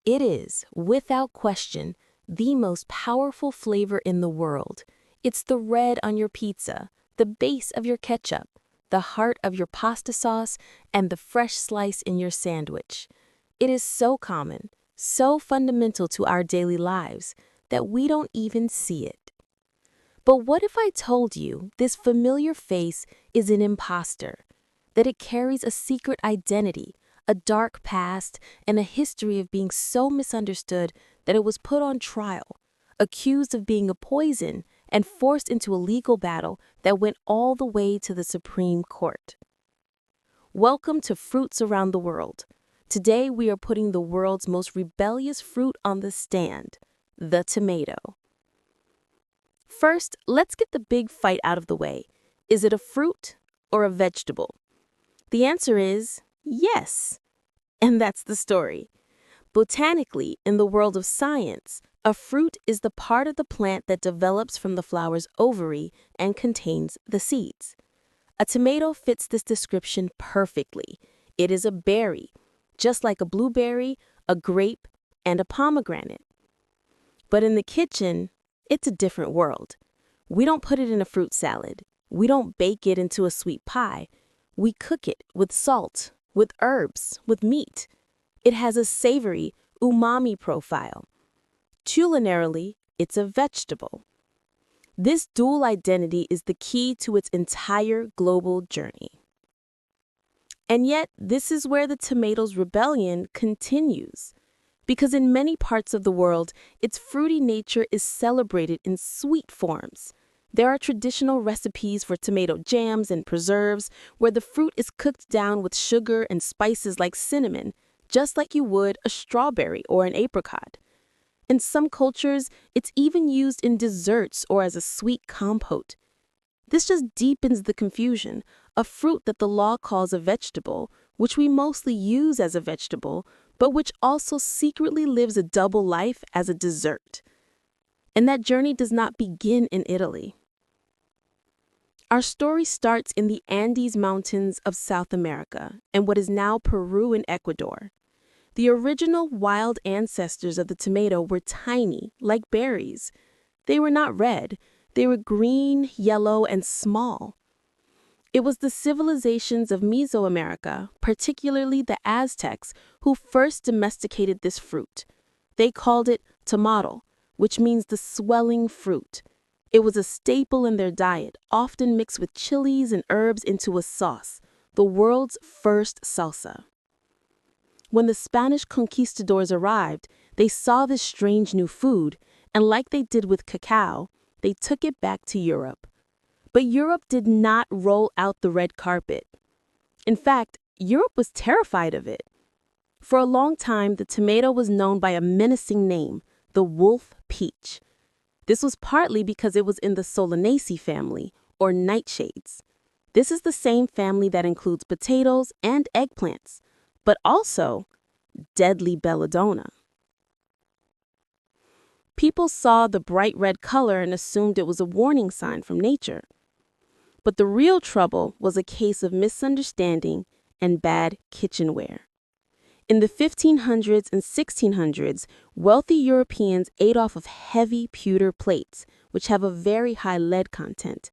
It is, without question, the most powerful flavor in the world. It's the red on your pizza, the base of your ketchup, the heart of your pasta sauce, and the fresh slice in your sandwich. It is so common, so fundamental to our daily lives, that we don't even see it. But what if I told you this familiar face is an imposter, that it carries a secret identity, a dark past, and a history of being so misunderstood that it was put on trial, accused of being a poison, and forced into a legal battle that went all the way to the Supreme Court? Welcome to Fruits Around the World. Today we are putting the world's most rebellious fruit on the stand, the tomato. First, let's get the big fight out of the way. Is it a fruit or a vegetable? The answer is yes. And that's the story. Botanically, in the world of science, a fruit is the part of the plant that develops from the flower's ovary and contains the seeds. A tomato fits this description perfectly. It is a berry, just like a blueberry, a grape, and a pomegranate. But in the kitchen, it's a different world. We don't put it in a fruit salad. We don't bake it into a sweet pie. We cook it with salt, with herbs, with meat. It has a savory, umami profile. Culinarily, it's a vegetable. This dual identity is the key to its entire global journey. And yet, this is where the tomato's rebellion continues. Because in many parts of the world, its fruity nature is celebrated in sweet forms. There are traditional recipes for tomato jams and preserves where the fruit is cooked down with sugar and spices like cinnamon, just like you would a strawberry or an apricot. In some cultures, it's even used in desserts or as a sweet compote. This just deepens the confusion. A fruit that the law calls a vegetable, which we mostly use as a vegetable, but which also secretly lives a double life as a dessert. And that journey does not begin in Italy. Our story starts in the Andes Mountains of South America and what is now Peru and Ecuador. The original wild ancestors of the tomato were tiny, like berries. They were not red. They were green, yellow, and small. It was the civilizations of Mesoamerica, particularly the Aztecs, who first domesticated this fruit. They called it tomato, which means the swelling fruit. It was a staple in their diet, often mixed with chilies and herbs into a sauce, the world's first salsa. When the Spanish conquistadors arrived, they saw this strange new food, and like they did with cacao, they took it back to Europe. But Europe did not roll out the red carpet. In fact, Europe was terrified of it. For a long time, the tomato was known by a menacing name, the wolf peach. This was partly because it was in the Solanaceae family, or nightshades. This is the same family that includes potatoes and eggplants, but also deadly belladonna. People saw the bright red color and assumed it was a warning sign from nature. But the real trouble was a case of misunderstanding and bad kitchenware. In the 1500s and 1600s, wealthy Europeans ate off of heavy pewter plates, which have a very high lead content.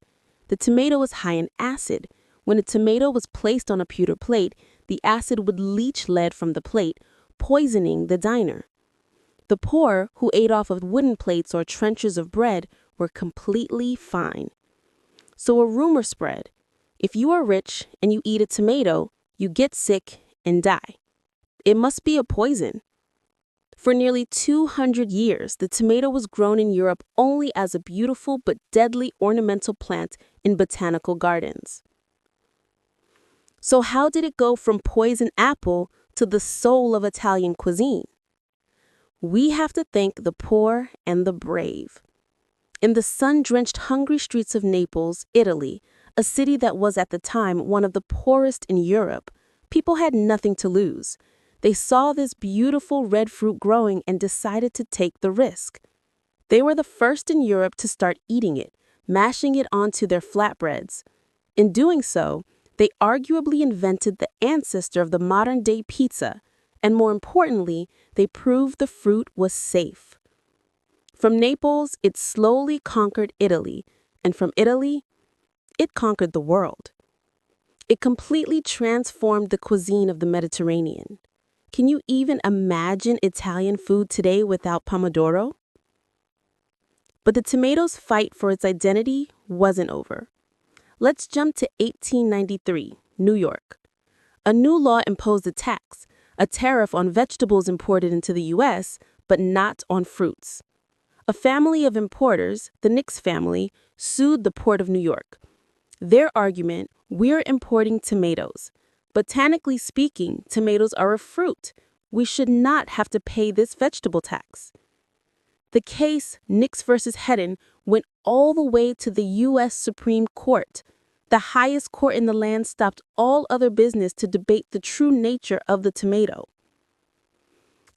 The tomato was high in acid. When a tomato was placed on a pewter plate, the acid would leach lead from the plate, poisoning the diner. The poor, who ate off of wooden plates or trenchers of bread, were completely fine. So a rumor spread. If you are rich and you eat a tomato, you get sick and die. It must be a poison. For nearly 200 years, the tomato was grown in Europe only as a beautiful but deadly ornamental plant in botanical gardens. So how did it go from poison apple to the soul of Italian cuisine? We have to thank the poor and the brave. In the sun-drenched, hungry streets of Naples, Italy, a city that was at the time one of the poorest in Europe, people had nothing to lose. They saw this beautiful red fruit growing and decided to take the risk. They were the first in Europe to start eating it, mashing it onto their flatbreads. In doing so, they arguably invented the ancestor of the modern-day pizza, And more importantly, they proved the fruit was safe. From Naples, it slowly conquered Italy, and from Italy, it conquered the world. It completely transformed the cuisine of the Mediterranean. Can you even imagine Italian food today without pomodoro? But the tomato's fight for its identity wasn't over. Let's jump to 1893, New York. A new law imposed a tax, a tariff on vegetables imported into the U.S., but not on fruits. A family of importers, the Nix family, sued the Port of New York. Their argument, we're importing tomatoes. Botanically speaking, tomatoes are a fruit. We should not have to pay this vegetable tax. The case, Nix versus Hedden, went all the way to the U.S. Supreme Court. The highest court in the land stopped all other business to debate the true nature of the tomato.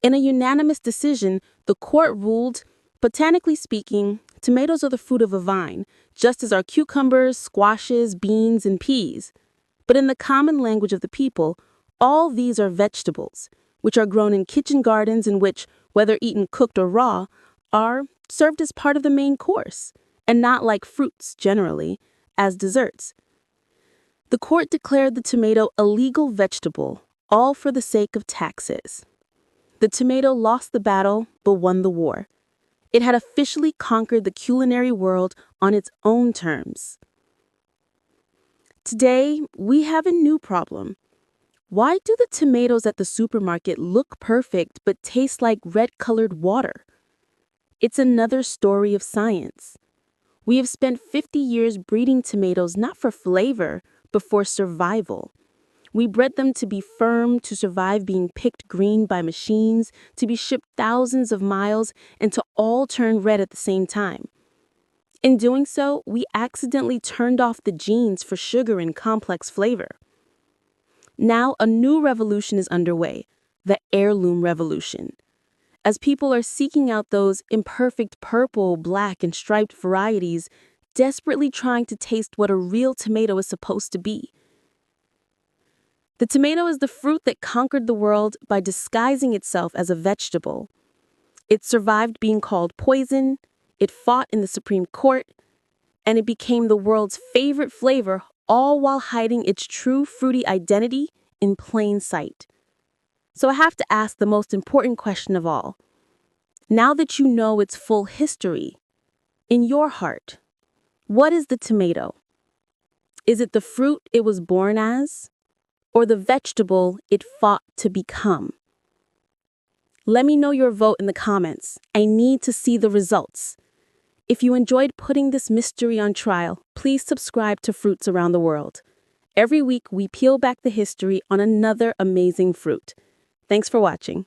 In a unanimous decision, the court ruled, botanically speaking, tomatoes are the fruit of a vine, just as are cucumbers, squashes, beans, and peas. But in the common language of the people, all these are vegetables, which are grown in kitchen gardens and which, whether eaten cooked or raw, are served as part of the main course, and not like fruits, generally, as desserts. The court declared the tomato a legal vegetable, all for the sake of taxes. The tomato lost the battle, but won the war. It had officially conquered the culinary world on its own terms. Today, we have a new problem. Why do the tomatoes at the supermarket look perfect but taste like red-colored water? It's another story of science. We have spent 50 years breeding tomatoes not for flavor, but for survival. We bred them to be firm, to survive being picked green by machines, to be shipped thousands of miles, and to all turn red at the same time. In doing so, we accidentally turned off the genes for sugar and complex flavor. Now, a new revolution is underway, the heirloom revolution. As people are seeking out those imperfect purple, black, and striped varieties, desperately trying to taste what a real tomato is supposed to be. The tomato is the fruit that conquered the world by disguising itself as a vegetable. It survived being called poison, it fought in the Supreme Court, and it became the world's favorite flavor, all while hiding its true fruity identity in plain sight. So I have to ask the most important question of all. Now that you know its full history, in your heart, what is the tomato? Is it the fruit it was born as, or the vegetable it fought to become? Let me know your vote in the comments. I need to see the results. If you enjoyed putting this mystery on trial, please subscribe to Fruits Around the World. Every week, we peel back the history on another amazing fruit. Thanks for watching.